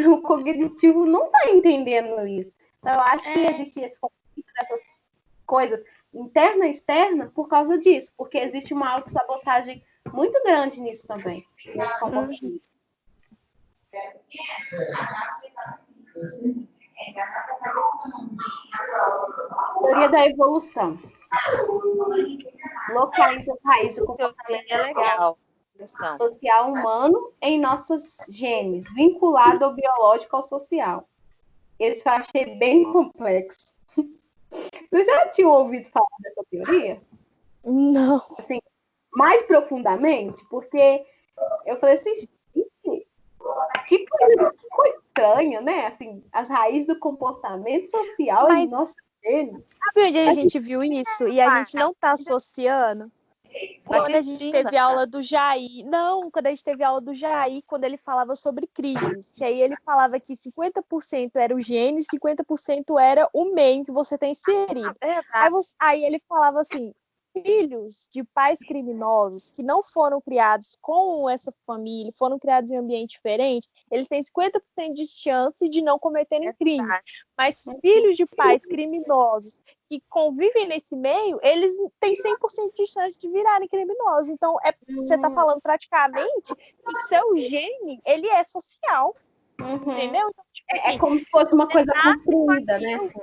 o cognitivo não tá entendendo isso. Então, eu acho que existe essas coisas interna e externa por causa disso, porque existe uma autossabotagem muito grande nisso também, nesse comportamento. Teoria da evolução. Localiza a raiz do comportamento É legal. Questão. social humano em nossos genes, vinculado ao biológico ao social. Esse eu achei bem complexo. Eu já tinha ouvido falar dessa teoria? Não. Assim, mais profundamente, porque eu falei assim, gente, que coisa estranha, né? Assim, as raízes do comportamento social em nossos genes. Sabe onde a gente viu isso? E a gente não está associando? Quando a gente teve aula do Jair. Não, quando a gente teve aula do Jair, quando ele falava sobre crimes. Que aí ele falava que 50% era o gene, 50% era o meio que você tem inserido. Aí ele falava assim, filhos de pais criminosos que não foram criados com essa família, foram criados em um ambiente diferente, eles têm 50% de chance de não cometerem crime. Mas filhos de pais criminosos que convivem nesse meio, eles têm 100% de chance de virarem criminosos. Então, você está falando praticamente que o seu gene, ele é social. Entendeu? Então, tipo, É como se fosse uma coisa construída, né? Assim.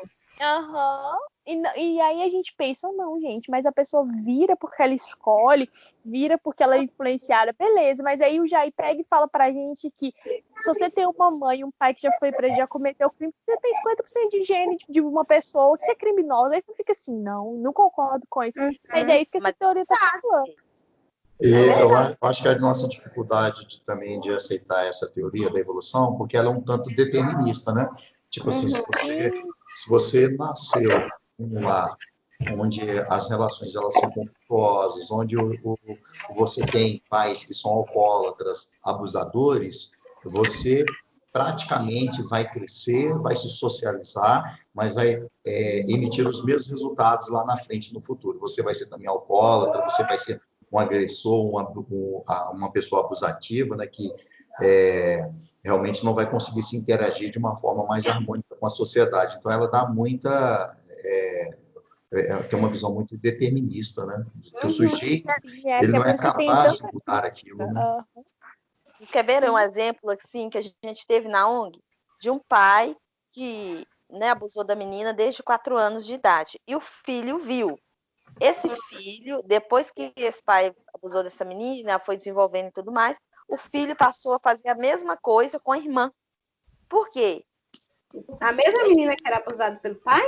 E aí a gente pensa, não, gente, mas a pessoa vira porque ela escolhe, vira porque ela é influenciada, beleza, mas aí o Jair pega e fala pra gente que se você tem uma mãe e um pai que já cometeu crime, você tem 50% de gene de uma pessoa que é criminosa, aí você fica assim, não concordo com isso. Mas é isso que essa teoria tá falando. Eu acho que a nossa dificuldade também de aceitar essa teoria da evolução, porque ela é um tanto determinista, né? Tipo assim, se você nasceu num lar onde as relações elas são conflituosas, onde você tem pais que são alcoólatras, abusadores, você praticamente vai crescer, vai se socializar, mas vai emitir os mesmos resultados lá na frente, no futuro. Você vai ser também alcoólatra, você vai ser um agressor, uma pessoa abusativa, né, que realmente não vai conseguir se interagir de uma forma mais harmônica com a sociedade. Então, ela dá muita... tem uma visão muito determinista, né? Que o sujeito ele não é capaz de mudar aquilo. Né? Vocês querem ver um exemplo assim, que a gente teve na ONG? De um pai que abusou da menina desde 4 anos de idade. E o filho viu. Esse filho, depois que esse pai abusou dessa menina, foi desenvolvendo e tudo mais, o filho passou a fazer a mesma coisa com a irmã. Por quê? A mesma menina que era abusada pelo pai?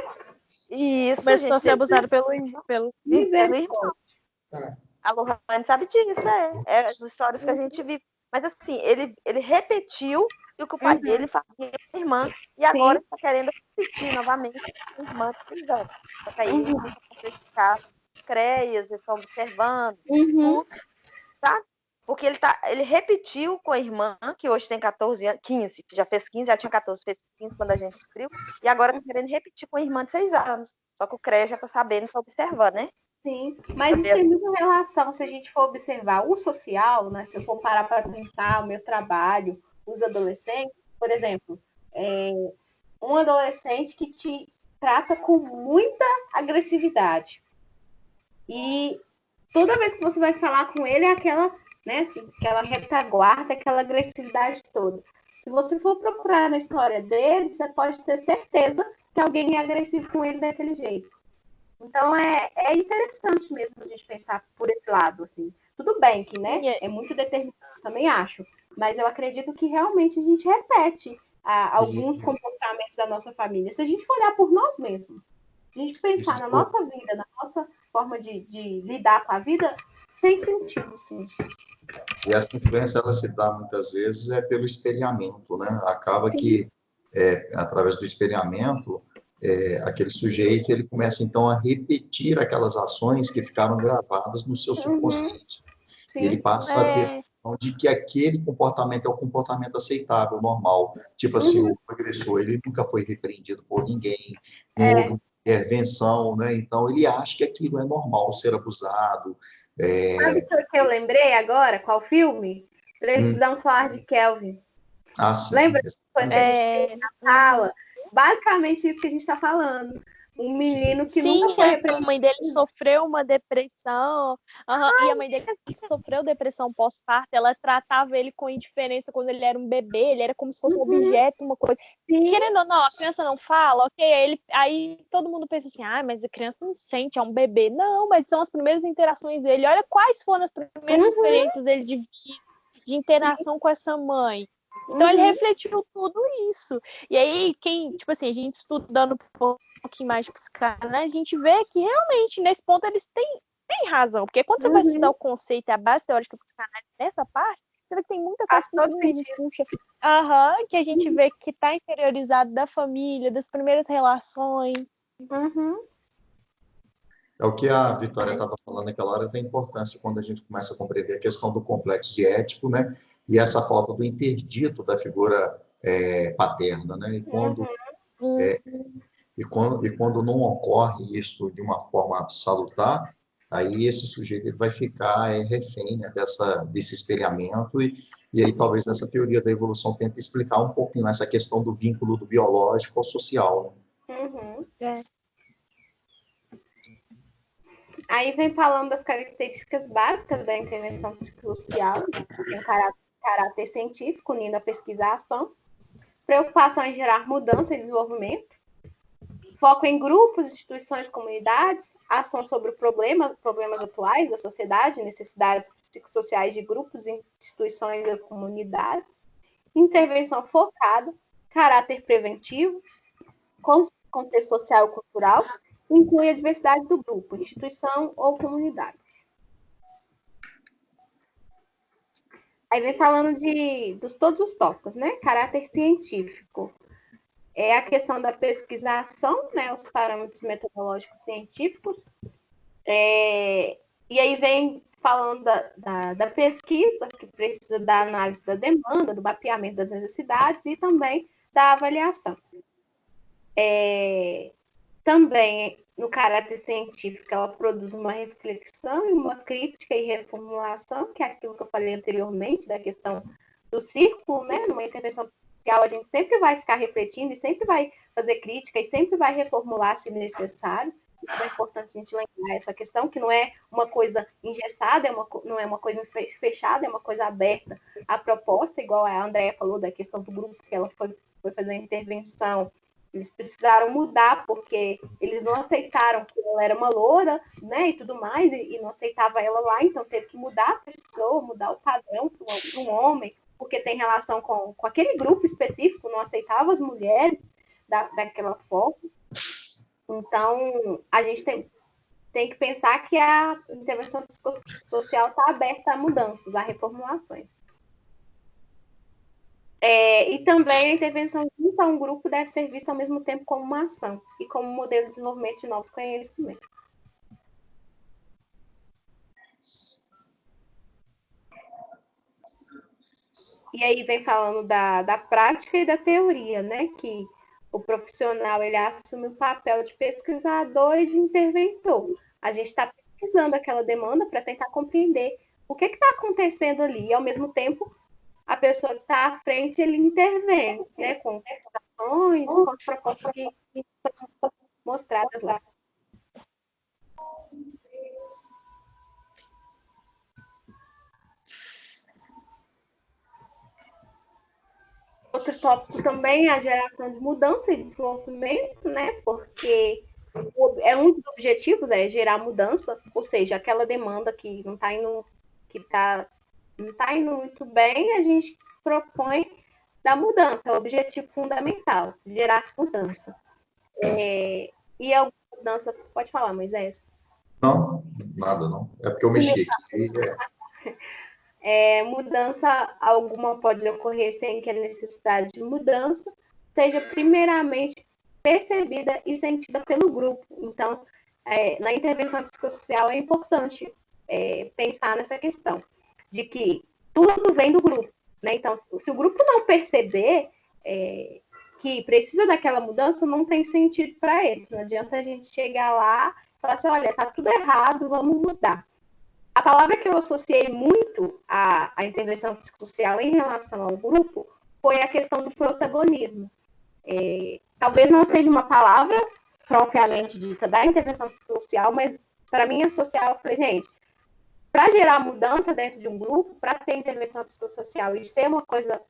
Isso, começou a ser abusada pelo irmão. A Lohane sabe disso, é as histórias que a gente vive. Mas assim, ele repetiu o que o pai dele fazia com a irmã. E agora está querendo repetir novamente com a irmã de 3 anos. Só que aí ele está certificado, CREAS, eles estão observando, tudo, tá? Porque ele repetiu com a irmã, que hoje tem 14 anos, 15, já fez 15, já tinha 14, fez 15 quando a gente descobriu, e agora está querendo repetir com a irmã de 6 anos. Só que o CREA já está sabendo, está observando, né? Sim, mas isso tem muita relação, se a gente for observar o social, né? Se eu for parar para pensar o meu trabalho, os adolescentes, por exemplo, um adolescente que te trata com muita agressividade. E toda vez que você vai falar com ele é aquela, né, aquela retaguarda, aquela agressividade toda. Se você for procurar na história dele, você pode ter certeza que alguém é agressivo com ele daquele jeito. Então, é interessante mesmo a gente pensar por esse lado, assim. Tudo bem que, né, é muito determinado, também acho, mas eu acredito que realmente a gente repete alguns comportamentos da nossa família. Se a gente olhar por nós mesmos, se a gente pensar na nossa vida, na nossa forma de lidar com a vida, tem sentido, sim. E essa influência, ela se dá muitas vezes pelo espelhamento, né? Acaba que, através do espelhamento, aquele sujeito ele começa então a repetir aquelas ações que ficaram gravadas no seu subconsciente. E ele passa a ter a noção de que aquele comportamento é o comportamento aceitável, normal. Tipo assim, o agressor, ele nunca foi repreendido por ninguém, não houve uma intervenção, né? Então ele acha que aquilo é normal, ser abusado. Sabe o que eu lembrei agora? Qual filme? Precisamos falar de Kelvin. Sim. Lembra quando eles na sala? Basicamente isso que a gente está falando. Um menino que Sim, nunca foi a repreendido. mãe dele sofreu uma depressão. E a mãe dele sofreu depressão pós-parto. Ela tratava ele com indiferença quando ele era um bebê. Ele era como se fosse um objeto, uma coisa. Sim. Querendo ou não, a criança não fala, ok? Aí todo mundo pensa assim, mas a criança não sente, é um bebê. Não, mas são as primeiras interações dele. Olha quais foram as primeiras experiências dele de interação com essa mãe. Então ele refletiu tudo isso. E aí, tipo assim, a gente estudando um pouquinho mais de psicanálise, a gente vê que realmente nesse ponto eles têm razão. Porque quando você vai estudar o conceito e a base teórica da psicanálise nessa parte, você vê que tem muita coisa que a gente puxa. Que a gente vê que está interiorizado da família, das primeiras relações. É o que a Vitória estava falando naquela hora, da importância quando a gente começa a compreender a questão do complexo de Édipo, né? E essa falta do interdito da figura paterna, né? E quando não ocorre isso de uma forma salutar, aí esse sujeito ele vai ficar refém, né, desse espelhamento, e aí talvez essa teoria da evolução tente explicar um pouquinho essa questão do vínculo do biológico ao social. Né? Aí vem falando das características básicas da intervenção psicossocial, tem caráter científico, unindo a pesquisa à ação, preocupação em gerar mudança e desenvolvimento, foco em grupos, instituições, comunidades, ação sobre problemas atuais da sociedade, necessidades psicossociais de grupos, instituições e comunidades, intervenção focada, caráter preventivo, contexto social e cultural, inclui a diversidade do grupo, instituição ou comunidade. Aí vem falando de todos os tópicos, né? Caráter científico. É a questão da pesquisação, né? Os parâmetros metodológicos científicos. E aí vem falando da pesquisa, que precisa da análise da demanda, do mapeamento das necessidades e também da avaliação. Também, no caráter científico, ela produz uma reflexão e uma crítica e reformulação, que é aquilo que eu falei anteriormente, da questão do círculo, né? Numa intervenção social, a gente sempre vai ficar refletindo e sempre vai fazer crítica e sempre vai reformular se necessário. Então, é importante a gente lembrar essa questão, que não é uma coisa engessada, não é uma coisa fechada, é uma coisa aberta à proposta, igual a Andréia falou da questão do grupo, que ela foi fazer a intervenção. Eles precisaram mudar, porque eles não aceitaram que ela era uma loura, né, e tudo mais, e não aceitava ela lá, então teve que mudar a pessoa, mudar o padrão para um homem, porque tem relação com aquele grupo específico, não aceitava as mulheres daquela forma. Então, a gente tem que pensar que a intervenção psicossocial está aberta a mudanças, a reformulações. E também a intervenção junto a um grupo deve ser vista ao mesmo tempo como uma ação e como um modelo de desenvolvimento de novos conhecimentos. E aí vem falando da prática e da teoria, né? Que o profissional ele assume o papel de pesquisador e de interventor. A gente está pesquisando aquela demanda para tentar compreender o que está acontecendo ali, e ao mesmo tempo a pessoa que está à frente, ele intervém, né, com ações, com as propostas que são mostradas lá. Outro tópico também é a geração de mudança e desenvolvimento, né, porque um dos objetivos é gerar mudança, ou seja, aquela demanda que não está indo, não está indo muito bem, a gente propõe da mudança, é o objetivo fundamental, gerar mudança. E alguma mudança, pode falar, Moisés? Não, nada não. É porque eu mexi aqui. Mudança alguma pode ocorrer sem que a necessidade de mudança seja primeiramente percebida e sentida pelo grupo. Então, na intervenção psicossocial é importante pensar nessa questão de que tudo vem do grupo, né? Então, se o grupo não perceber que precisa daquela mudança, não tem sentido para eles. Não adianta a gente chegar lá e falar assim, olha, tá tudo errado, vamos mudar. A palavra que eu associei muito à intervenção psicossocial em relação ao grupo foi a questão do protagonismo. Talvez não seja uma palavra propriamente dita da intervenção psicossocial, mas para mim é social. Eu falei, gente, para gerar mudança dentro de um grupo, para ter intervenção psicossocial e ser uma coisa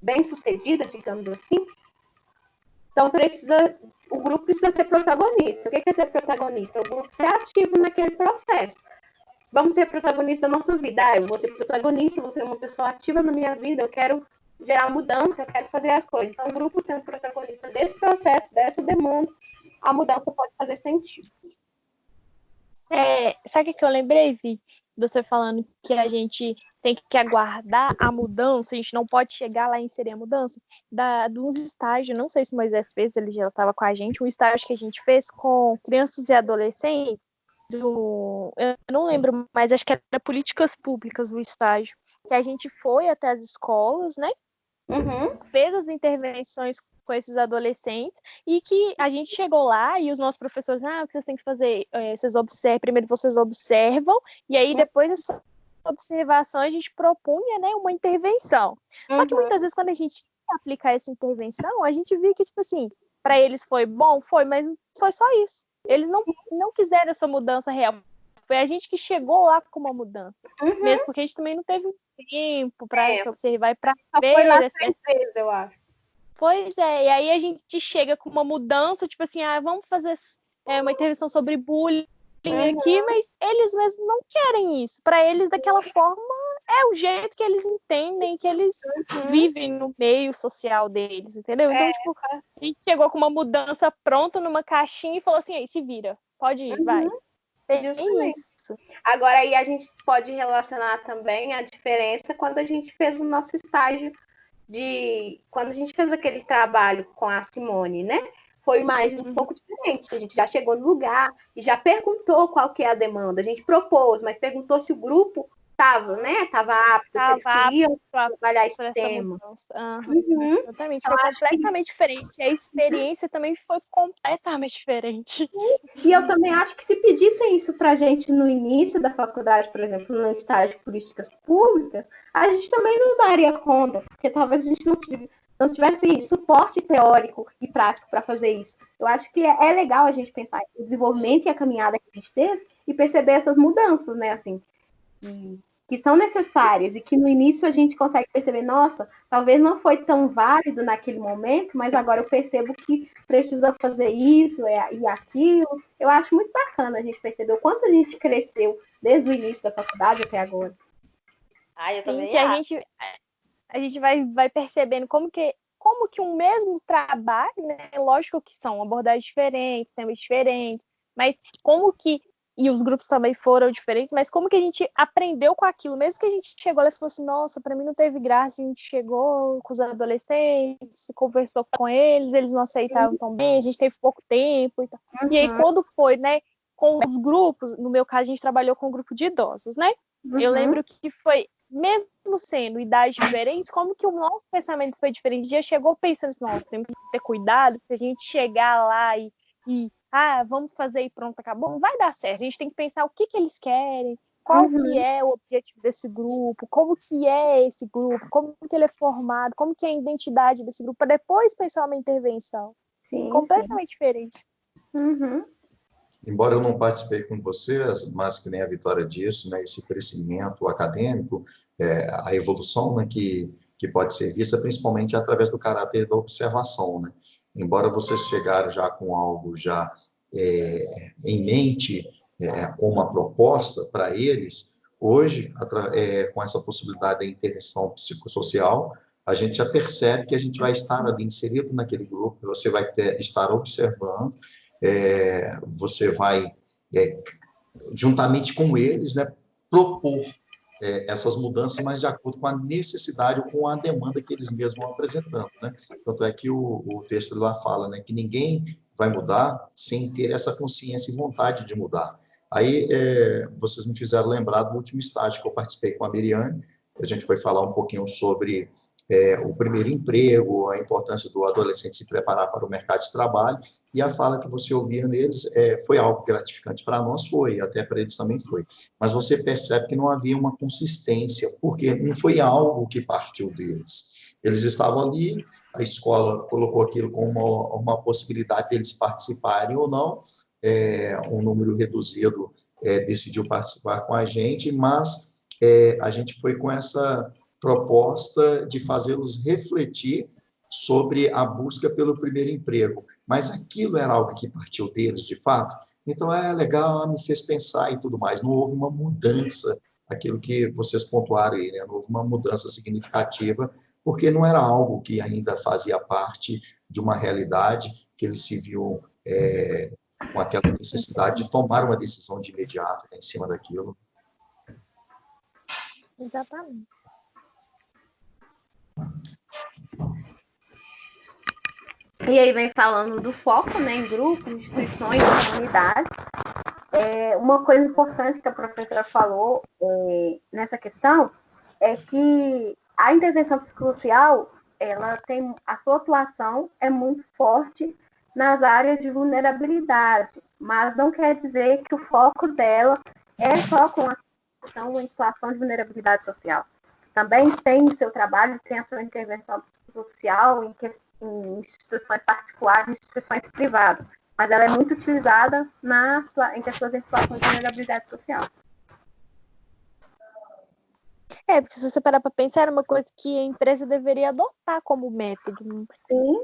bem sucedida, digamos assim, então o grupo precisa ser protagonista. O que é ser protagonista? O grupo ser ativo naquele processo. Vamos ser protagonista da nossa vida. Eu vou ser protagonista, vou ser uma pessoa ativa na minha vida, eu quero gerar mudança, eu quero fazer as coisas. Então, o grupo sendo protagonista desse processo, dessa demanda, a mudança pode fazer sentido. Sabe o que eu lembrei, Vi? Você falando que a gente tem que aguardar a mudança, a gente não pode chegar lá e inserir a mudança. Dos estágios, não sei se o Moisés fez, ele já estava com a gente, um estágio que a gente fez com crianças e adolescentes, eu não lembro, mas acho que era políticas públicas o estágio, que a gente foi até as escolas, né? Fez as intervenções com esses adolescentes e que a gente chegou lá e os nossos professores, o que vocês têm que fazer? Primeiro vocês observam e aí depois dessa observação a gente propunha, né, uma intervenção. Só que muitas vezes quando a gente aplicar essa intervenção, a gente viu que, tipo assim, para eles foi bom, mas foi só isso. Eles não quiseram essa mudança real. Foi a gente que chegou lá com uma mudança. Mesmo porque a gente também não teve tempo para observar e para ver. Foi lá 3 vezes, eu acho. Pois é, e aí a gente chega com uma mudança, tipo assim, vamos fazer uma intervenção sobre bullying aqui, mas eles mesmos não querem isso. Para eles, daquela forma, é o jeito que eles entendem, que eles vivem no meio social deles, entendeu? Então, tipo, a gente chegou com uma mudança pronta numa caixinha e falou assim, aí, se vira, pode ir, vai. Justamente. Isso. Agora, aí a gente pode relacionar também a diferença quando a gente fez o nosso estágio quando a gente fez aquele trabalho com a Simone, né? Foi mais um pouco diferente. A gente já chegou no lugar e já perguntou qual que é a demanda. A gente propôs, mas perguntou se o grupo estava, né? Estava apto, se eles queriam trabalhar esse tema. Exatamente. Foi completamente diferente. A experiência também foi completamente diferente. E eu também acho que se pedissem isso para a gente no início da faculdade, por exemplo, no estágio de políticas públicas, a gente também não daria conta, porque talvez a gente não tivesse suporte teórico e prático para fazer isso. Eu acho que é legal a gente pensar no desenvolvimento e a caminhada que a gente teve e perceber essas mudanças, né, assim, que são necessárias e que no início a gente consegue perceber, nossa, talvez não foi tão válido naquele momento, mas agora eu percebo que precisa fazer isso e aquilo. Eu acho muito bacana a gente perceber o quanto a gente cresceu desde o início da faculdade até agora. Eu também que a gente vai percebendo como que um mesmo trabalho, né? Lógico que são abordagens diferentes, temas diferentes, mas como que e os grupos também foram diferentes, mas como que a gente aprendeu com aquilo, mesmo que a gente chegou lá e falou assim, nossa, para mim não teve graça, a gente chegou com os adolescentes, conversou com eles não aceitavam tão bem, a gente teve pouco tempo e tal. E aí quando foi, né, com os grupos, no meu caso a gente trabalhou com um grupo de idosos, né? Eu lembro que foi, mesmo sendo idades diferentes, como que o nosso pensamento foi diferente, já chegou pensando assim, nossa, temos que ter cuidado, se a gente chegar lá e vamos fazer e pronto, acabou, não vai dar certo. A gente tem que pensar o que eles querem, qual que é o objetivo desse grupo, como que é esse grupo, como que ele é formado, como que é a identidade desse grupo, para depois pensar uma intervenção. Completamente diferente. Embora eu não participei com vocês, mas que nem a Vitória disse, né, esse crescimento acadêmico, a evolução, né, que pode ser vista principalmente através do caráter da observação, né? Embora vocês chegaram já com algo já em mente, com uma proposta para eles, hoje, com essa possibilidade da intervenção psicossocial, a gente já percebe que a gente vai estar ali inserido naquele grupo, você vai estar observando, você vai, juntamente com eles, né, propor essas mudanças, mas de acordo com a necessidade ou com a demanda que eles mesmos vão apresentando, né? Tanto é que o texto lá fala, né, que ninguém vai mudar sem ter essa consciência e vontade de mudar. Aí, vocês me fizeram lembrar do último estágio que eu participei com a Miriane, a gente foi falar um pouquinho sobre o primeiro emprego, a importância do adolescente se preparar para o mercado de trabalho, e a fala que você ouvia neles foi algo gratificante para nós, até para eles também foi. Mas você percebe que não havia uma consistência, porque não foi algo que partiu deles. Eles estavam ali, a escola colocou aquilo como uma possibilidade deles participarem ou não, um número reduzido decidiu participar com a gente, mas a gente foi com essa proposta de fazê-los refletir sobre a busca pelo primeiro emprego. Mas aquilo era algo que partiu deles, de fato. Então, legal, me fez pensar e tudo mais. Não houve uma mudança, aquilo que vocês pontuaram aí, né? Não houve uma mudança significativa, porque não era algo que ainda fazia parte de uma realidade que eles se viam com aquela necessidade de tomar uma decisão de imediato, né, em cima daquilo. Exatamente. E aí vem falando do foco, né, em grupos, instituições, comunidades. Uma coisa importante que a professora falou nessa questão é que a intervenção psicossocial, ela tem, a sua atuação é muito forte nas áreas de vulnerabilidade, mas não quer dizer que o foco dela é só com a questão em situação de vulnerabilidade social. Também tem o seu trabalho, tem a sua intervenção psicossocial em instituições particulares, instituições privadas, mas ela é muito utilizada em pessoas em situação de vulnerabilidade social. Porque se você parar para pensar, era uma coisa que a empresa deveria adotar como método,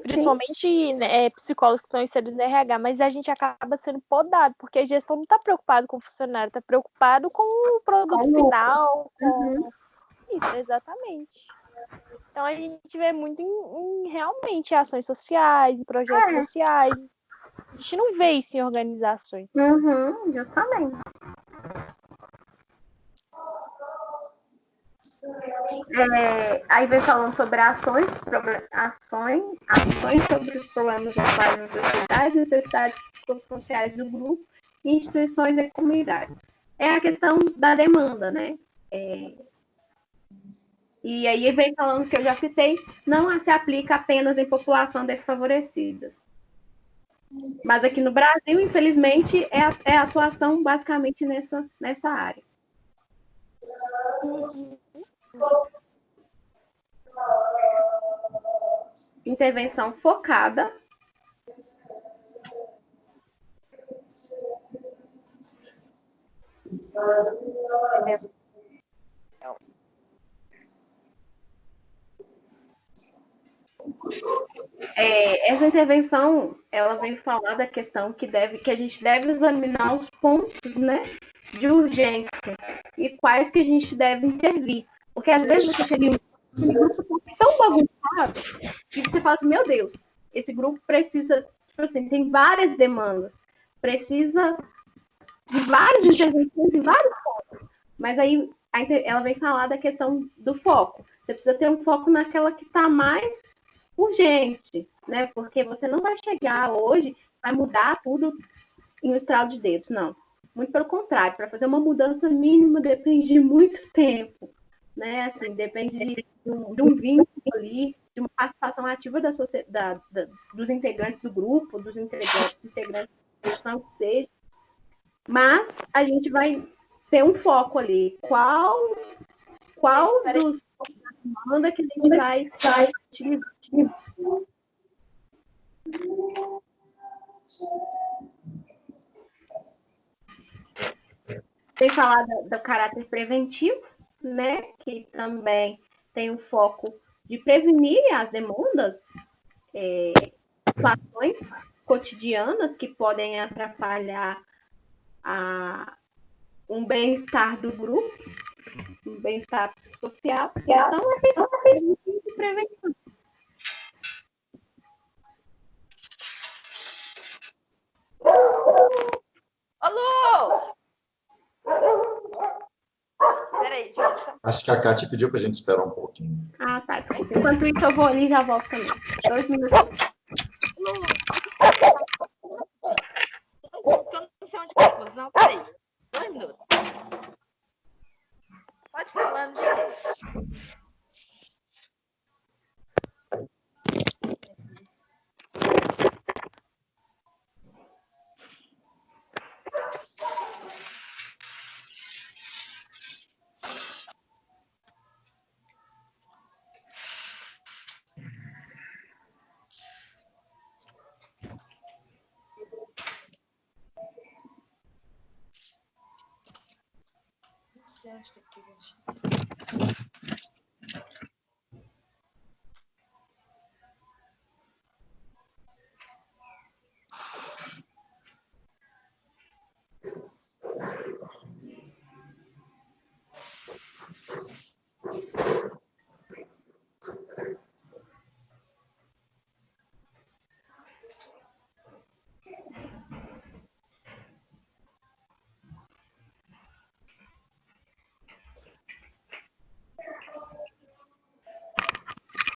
principalmente né, psicólogos que estão inseridos no RH, mas a gente acaba sendo podado, porque a gestão não está preocupado com o funcionário, está preocupado com o produto final, com isso, exatamente. Então a gente vê muito em realmente ações sociais, em projetos sociais. A gente não vê isso em organizações. Justamente. Aí vem falando sobre ações sobre os problemas atuais da sociedade, necessidades psicossociais do grupo, instituições e comunidades. É a questão da demanda, né? E aí vem falando que eu já citei, não se aplica apenas em população desfavorecidas. Mas aqui no Brasil, infelizmente, é a atuação basicamente nessa área. Intervenção focada. Essa intervenção, ela vem falar da questão que a gente deve examinar os pontos, né, de urgência e quais que a gente deve intervir. Porque às vezes você chega em um grupo tão bagunçado que você fala assim, meu Deus, esse grupo precisa, tipo assim, tem várias demandas, precisa de várias intervenções em vários pontos. Mas aí ela vem falar da questão do foco. Você precisa ter um foco naquela que está mais urgente, né? Porque você não vai chegar hoje, vai mudar tudo em um estralo de dedos, não. Muito pelo contrário, para fazer uma mudança mínima depende de muito tempo, né? Assim, depende de um vínculo ali, de uma participação ativa da sociedade, dos integrantes do grupo, dos integrantes da instituição que seja. Mas a gente vai ter um foco ali. Qual dos demanda que a gente vai utilizar? Tem falado do caráter preventivo, né? Que também tem o foco de prevenir as demandas, situações cotidianas que podem atrapalhar um bem-estar do grupo, um bem-estar social. Então, é questão de prevenção. Alô! Peraí, gente. Acho que a Cátia pediu para a gente esperar um pouquinho. Ah, tá. Enquanto isso, eu vou ali e já volto também. 2 minutos. Alô! Eu não sei onde que eu pus, não. Peraí. 2 minutos. Pode falando, gente. 7, depois